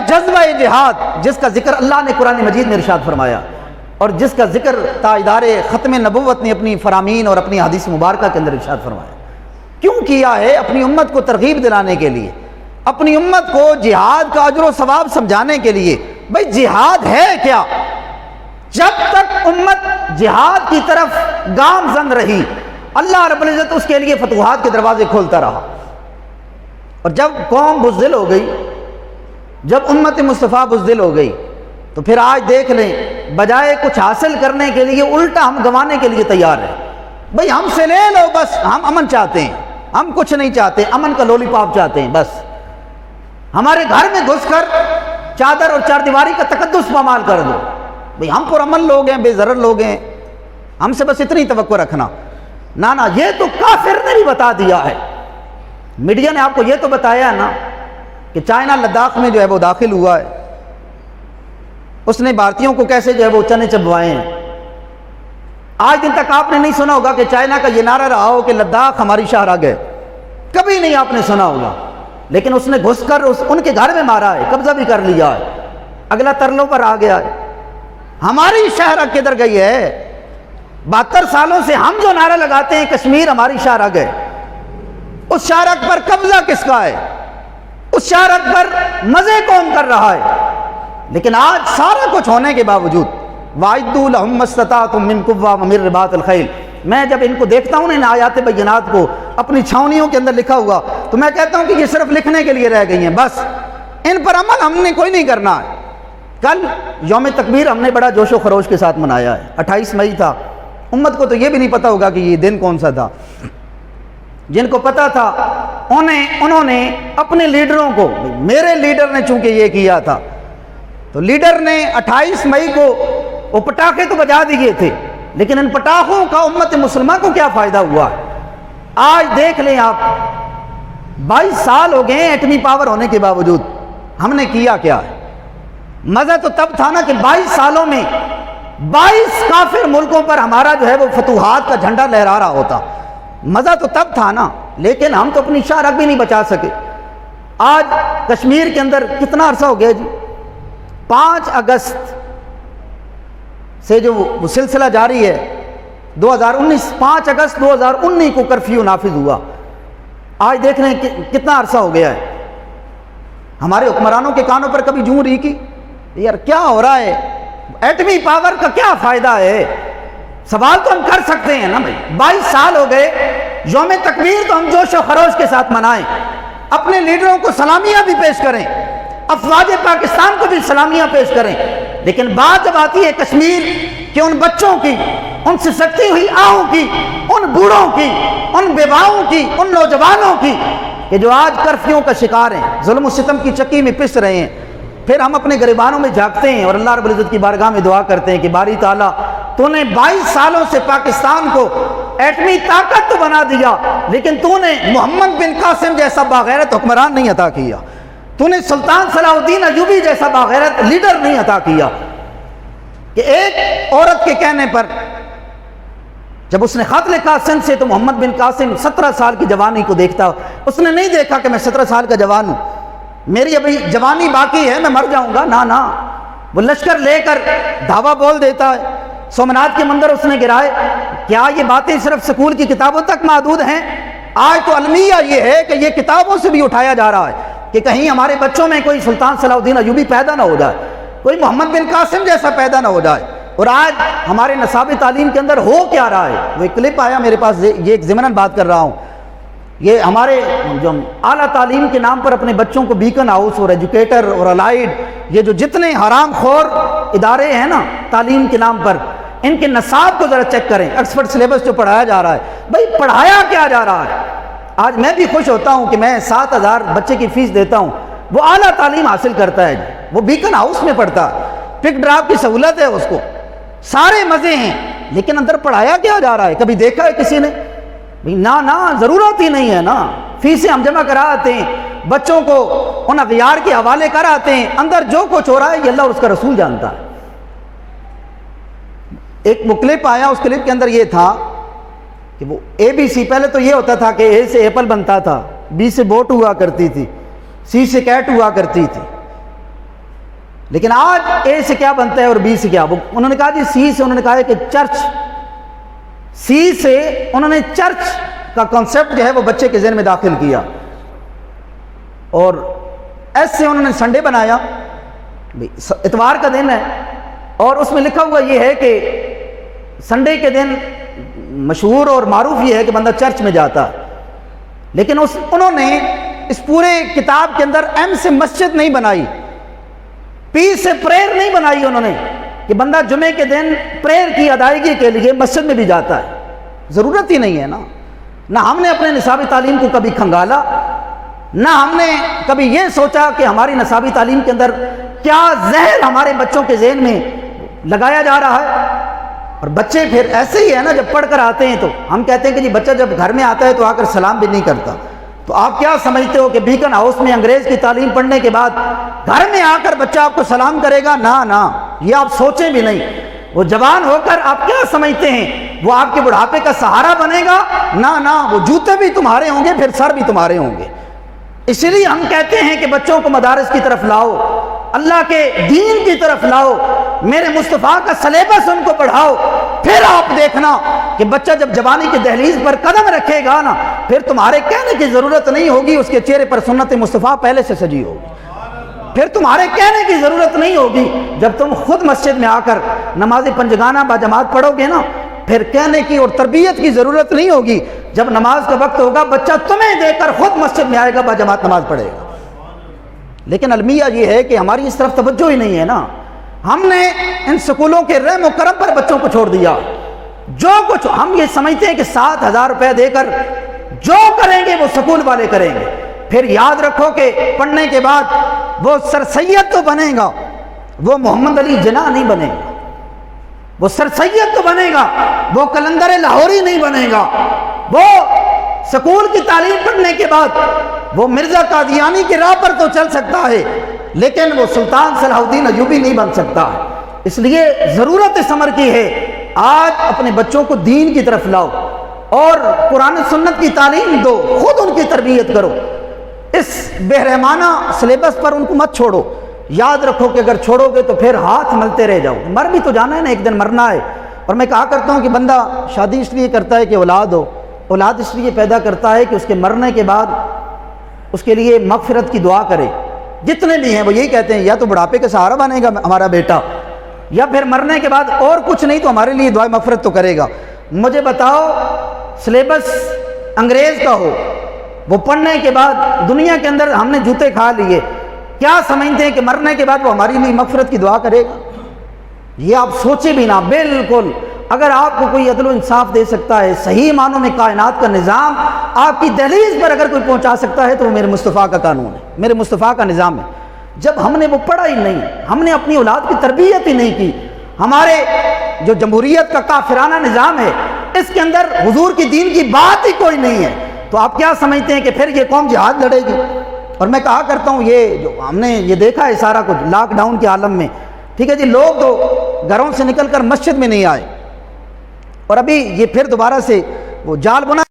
جذبہ جہاد جس کا ذکر اللہ نے قرآن مجید میں ارشاد فرمایا، اور جس کا ذکر تاجدار ختم نبوت نے اپنی فرامین اور اپنی حدیث مبارکہ کے اندر ارشاد فرمایا، کیوں کیا ہے؟ اپنی امت کو ترغیب دلانے کے لیے، اپنی امت کو جہاد کا اجر و ثواب سمجھانے کے لیے۔ بھئی جہاد ہے کیا؟ جب تک امت جہاد کی طرف گامزن رہی، اللہ رب العزت اس کے لیے فتوحات کے دروازے کھولتا رہا، اور جب قوم بزدل ہو گئی، جب امت مصطفیٰ بزدل ہو گئی، تو پھر آج دیکھ لیں، بجائے کچھ حاصل کرنے کے لیے الٹا ہم گنوانے کے لیے تیار ہیں۔ بھئی ہم سے لے لو، بس ہم امن چاہتے ہیں، ہم کچھ نہیں چاہتے، امن کا لولی پاپ چاہتے ہیں، بس ہمارے گھر میں گھس کر چادر اور چار دیواری کا تقدس پامال کر دو۔ بھئی ہم پرامن لوگ ہیں، بے ضرر لوگ ہیں، ہم سے بس اتنی توقع رکھنا۔ نا یہ تو کافر نے بھی بتا دیا ہے، میڈیا نے آپ کو یہ تو بتایا نا کہ چائنا لداخ میں جو ہے وہ داخل ہوا ہے، اس نے بھارتیوں کو کیسے جو ہے وہ چنے چبوائے ہیں۔ آج دن تک آپ نے نہیں سنا ہوگا کہ چائنا کا یہ نعرہ رہا ہو کہ لداخ ہماری شاہراہ ہے، کبھی نہیں آپ نے سنا ہوگا، لیکن اس نے گھس کر ان کے گھر میں مارا ہے، قبضہ بھی کر لیا ہے، اگلا ترلوں پر آ گیا ہے۔ ہماری شاہراہ کدھر گئی ہے؟ 72 سالوں سے ہم جو نعرہ لگاتے ہیں کشمیر ہماری شاہراہ ہے، اس شاہراہ پر قبضہ کس کا ہے؟ اس شاہراہ پر مزے کون کر رہا ہے؟ لیکن آج سارا کچھ ہونے کے باوجود وَأَعِدُّوا لَهُم مَّا اسْتَطَعْتُم مِّن قُوَّةٍ وَمِن رِّبَاطِ الْخَيْلِ، میں جب ان کو دیکھتا ہوں ان آیات بینات کو اپنی چھاؤنیوں کے اندر لکھا ہوا، تو میں کہتا ہوں کہ یہ صرف لکھنے کے لیے رہ گئی ہیں، بس ان پر عمل ہم نے کوئی نہیں کرنا ہے۔ کل یوم تکبیر ہم نے بڑا جوش و خروش کے ساتھ منایا ہے، 28 مئی تھا، امت کو تو یہ بھی نہیں پتا ہوگا کہ یہ دن کون سا تھا۔ جن کو پتا تھا انہوں نے اپنے لیڈروں کو، میرے لیڈر نے چونکہ یہ کیا تھا، تو لیڈر نے 28 مئی کو وہ پٹاخے تو بجا دیے تھے، لیکن ان پٹاخوں کا امت مسلمہ کو کیا فائدہ ہوا؟ آج دیکھ لیں آپ، 22 سال ہو گئے ایٹمی پاور ہونے کے باوجود، ہم نے کیا کیا ہے؟ مزہ تو تب تھا نا کہ 22 سالوں میں 22 کافر ملکوں پر ہمارا جو ہے وہ فتوحات کا جھنڈا لہرا رہا ہوتا، مزہ تو تب تھا نا، لیکن ہم تو اپنی شاہراہ بھی نہیں بچا سکے۔ آج کشمیر کے اندر کتنا عرصہ ہو گیا جی؟ 5 اگست سے جو وہ سلسلہ جاری ہے، 2019 5 اگست 2019 کو کرفیو نافذ ہوا، آج دیکھ رہے ہیں کتنا عرصہ ہو گیا ہے۔ ہمارے حکمرانوں کے کانوں پر کبھی جوں رہی کی یار کیا ہو رہا ہے؟ ایٹمی پاور کا کیا فائدہ ہے؟ سوال تو ہم کر سکتے ہیں نا بھائی، 22 سال ہو گئے، یوم تکبیر تو ہم جوش و خروش کے ساتھ منائیں، اپنے لیڈروں کو سلامیاں بھی پیش کریں، افواج پاکستان کو بھی سلامیاں پیش کریں، لیکن بات جب آتی ہے کشمیر کہ ان بچوں کی، ان سے سکتی ہوئی آہوں کی، ان بوڑھوں کی، ان بیواؤں کی، ان نوجوانوں کی کہ جو آج کرفیوں کا شکار ہیں، ظلم و ستم کی چکی میں پس رہے ہیں، پھر ہم اپنے گریبانوں میں جھانکتے ہیں اور اللہ رب العزت کی بارگاہ میں دعا کرتے ہیں کہ باری تعالیٰ تو نے 22 سالوں سے پاکستان کو ایٹمی طاقت تو بنا دیا، لیکن تو نے محمد بن قاسم جیسا باغیرت حکمران نہیں عطا کیا، تو نے سلطان صلاح الدین ایوبی جیسا باغیرت لیڈر نہیں عطا کیا کہ ایک عورت کے کہنے پر جب اس نے خط لکھا سندھ سے، تو محمد بن قاسم 17 سال کی جوانی کو دیکھتا، اس نے نہیں دیکھا کہ میں 17 سال کا جوان ہوں، میری ابھی جوانی باقی ہے، میں مر جاؤں گا، نا وہ لشکر لے کر دھاوا بول دیتا ہے، سومناتھ کے مندر اس نے گرائے۔ کیا یہ باتیں صرف سکول کی کتابوں تک محدود ہیں؟ آج تو المیہ یہ ہے کہ یہ کتابوں سے بھی اٹھایا جا رہا ہے کہ کہیں ہمارے بچوں میں کوئی سلطان صلاح الدین ایوبی پیدا نہ ہو جائے، کوئی محمد بن قاسم جیسا پیدا نہ ہو جائے۔ اور آج ہمارے نصاب تعلیم کے اندر ہو کیا رہا ہے؟ وہ ایک کلپ آیا میرے پاس، یہ ایک ضمناً بات کر رہا ہوں، یہ ہمارے جو اعلیٰ تعلیم کے نام پر اپنے بچوں کو بیکن ہاؤس اور ایجوکیٹر اور الائڈ، یہ جو جتنے حرام خور ادارے ہیں نا تعلیم کے نام پر، ان کے نصاب کو ذرا چیک کریں، ایکسفرڈ سلیبس جو پڑھایا جا رہا ہے، بھائی پڑھایا کیا جا رہا ہے؟ آج میں بھی خوش ہوتا ہوں کہ میں 7,000 بچے کی فیس دیتا ہوں، وہ اعلیٰ تعلیم حاصل کرتا ہے، وہ بیکن ہاؤس میں پڑھتا ہے، پک ڈراپ کی سہولت ہے اس کو، سارے مزے ہیں، لیکن اندر پڑھایا کیا جا رہا ہے؟ کبھی دیکھا ہے کسی نے؟ نا ضرورت ہی نہیں ہے نا، فیسیں ہم جمع کرا آتے ہیں، بچوں کو ان اغیار کے حوالے کر آتے ہیں، اندر جو کچھ ہو رہا ہے یہ اللہ اور اس کا رسول جانتا ہے۔ ایک وہ کلپ آیا، اس کلپ کے اندر یہ تھا کہ وہ اے بی سی، پہلے تو یہ ہوتا تھا کہ اے سے ایپل بنتا تھا، بی سے بوٹ ہوا کرتی تھی، سی سے کیٹ ہوا کرتی تھی، لیکن آج اے سے کیا بنتا ہے اور بی سے کیا؟ انہوں نے کہا جی سی سے، انہوں نے کہا ہے کہ چرچ، سی سے انہوں نے چرچ کا کانسیپٹ جو ہے وہ بچے کے ذہن میں داخل کیا، اور ایس سے انہوں نے سنڈے بنایا، اتوار کا دن ہے، اور اس میں لکھا ہوا یہ ہے کہ سنڈے کے دن مشہور اور معروف یہ ہے کہ بندہ چرچ میں جاتا ہے، لیکن انہوں نے اس پورے کتاب کے اندر ایم سے مسجد نہیں بنائی، پی سے پریئر نہیں بنائی انہوں نے کہ بندہ جمعے کے دن پریئر کی ادائیگی کے لیے مسجد میں بھی جاتا ہے، ضرورت ہی نہیں ہے نا۔ نہ ہم نے اپنے نصابی تعلیم کو کبھی کھنگالا، نہ ہم نے کبھی یہ سوچا کہ ہماری نصابی تعلیم کے اندر کیا زہر ہمارے بچوں کے ذہن میں لگایا جا رہا ہے۔ اور بچے پھر ایسے ہی ہے نا، جب پڑھ کر آتے ہیں تو ہم کہتے ہیں کہ جی بچہ جب گھر میں آتا ہے تو آ کر سلام بھی نہیں کرتا، تو آپ کیا سمجھتے ہو کہ بیکن ہاؤس میں انگریز کی تعلیم پڑھنے کے بعد گھر میں آ کر بچہ آپ کو سلام کرے گا؟ نہ، یہ آپ سوچیں بھی نہیں۔ وہ جوان ہو کر آپ کیا سمجھتے ہیں وہ آپ کے بڑھاپے کا سہارا بنے گا؟ نہ، وہ جوتے بھی تمہارے ہوں گے، پھر سر بھی تمہارے ہوں گے۔ اس لیے ہم کہتے ہیں کہ بچوں کو مدارس کی طرف لاؤ، اللہ کے دین کی طرف لاؤ، میرے مصطفیٰ کا سلیبس ان کو پڑھاؤ، پھر آپ دیکھنا کہ بچہ جب جوانی کی دہلیز پر قدم رکھے گا نا، پھر تمہارے کہنے کی ضرورت نہیں ہوگی، اس کے چہرے پر سنت مصطفیٰ پہلے سے سجی ہوگی۔ پھر تمہارے کہنے کی ضرورت نہیں ہوگی، جب تم خود مسجد میں آ کر نماز پنجگانہ باجماعت پڑھو گے نا، پھر کہنے کی اور تربیت کی ضرورت نہیں ہوگی۔ جب نماز کا وقت ہوگا بچہ تمہیں دیکھ کر خود مسجد میں آئے گا، باجماعت نماز پڑھے گا۔ لیکن المیہ یہ ہے کہ ہماری اس طرف توجہ ہی نہیں ہے نا، ہم نے ان سکولوں کے رحم و کرم پر بچوں کو چھوڑ دیا۔ جو کچھ ہم یہ سمجھتے ہیں کہ 7,000 روپے دے کر جو کریں گے وہ سکول والے کریں گے، پھر یاد رکھو کہ پڑھنے کے بعد وہ سر سید تو بنے گا، وہ محمد علی جناح نہیں بنے گا، وہ سر سید تو بنے گا، وہ قلندر لاہوری نہیں بنے گا، وہ سکول کی تعلیم پڑھنے کے بعد وہ مرزا قادیانی کی راہ پر تو چل سکتا ہے، لیکن وہ سلطان صلاح الدین ایوبی نہیں بن سکتا۔ اس لیے ضرورت اس امر کی ہے، آج اپنے بچوں کو دین کی طرف لاؤ اور قرآن سنت کی تعلیم دو، خود ان کی تربیت کرو، اس بے رحمانہ سلیبس پر ان کو مت چھوڑو۔ یاد رکھو کہ اگر چھوڑو گے تو پھر ہاتھ ملتے رہ جاؤ، مر بھی تو جانا ہے نا، ایک دن مرنا ہے۔ اور میں کہا کرتا ہوں کہ بندہ شادی اس لیے کرتا ہے کہ اولاد ہو، اولاد اس لیے پیدا کرتا ہے کہ اس کے مرنے کے بعد اس کے لیے مغفرت کی دعا کرے۔ جتنے بھی ہیں وہ یہی کہتے ہیں یا تو بڑھاپے کا سہارا بنے گا ہمارا بیٹا، یا پھر مرنے کے بعد اور کچھ نہیں تو ہمارے لیے دعائے مغفرت تو کرے گا۔ مجھے بتاؤ سلیبس انگریز کا ہو، وہ پڑھنے کے بعد دنیا کے اندر ہم نے جوتے کھا لیے، کیا سمجھتے ہیں کہ مرنے کے بعد وہ ہماری لیے مغفرت کی دعا کرے گا؟ یہ آپ سوچے بھی نہ۔ بالکل اگر آپ کو کوئی عدل و انصاف دے سکتا ہے، صحیح معنوں میں کائنات کا نظام آپ کی دہلیز پر اگر کوئی پہنچا سکتا ہے تو وہ میرے مصطفیٰ کا قانون ہے، میرے مصطفیٰ کا نظام ہے۔ جب ہم نے وہ پڑھا ہی نہیں، ہم نے اپنی اولاد کی تربیت ہی نہیں کی، ہمارے جو جمہوریت کا کافرانہ نظام ہے اس کے اندر حضور کی دین کی بات ہی کوئی نہیں ہے، تو آپ کیا سمجھتے ہیں کہ پھر یہ قوم جہاد لڑے گی؟ اور میں کہا کرتا ہوں یہ جو ہم نے یہ دیکھا ہے سارا کچھ لاک ڈاؤن کے عالم میں، ٹھیک ہے جی، لوگ تو گھروں سے نکل کر مسجد میں نہیں آئے، اور ابھی یہ پھر دوبارہ سے وہ جال بنا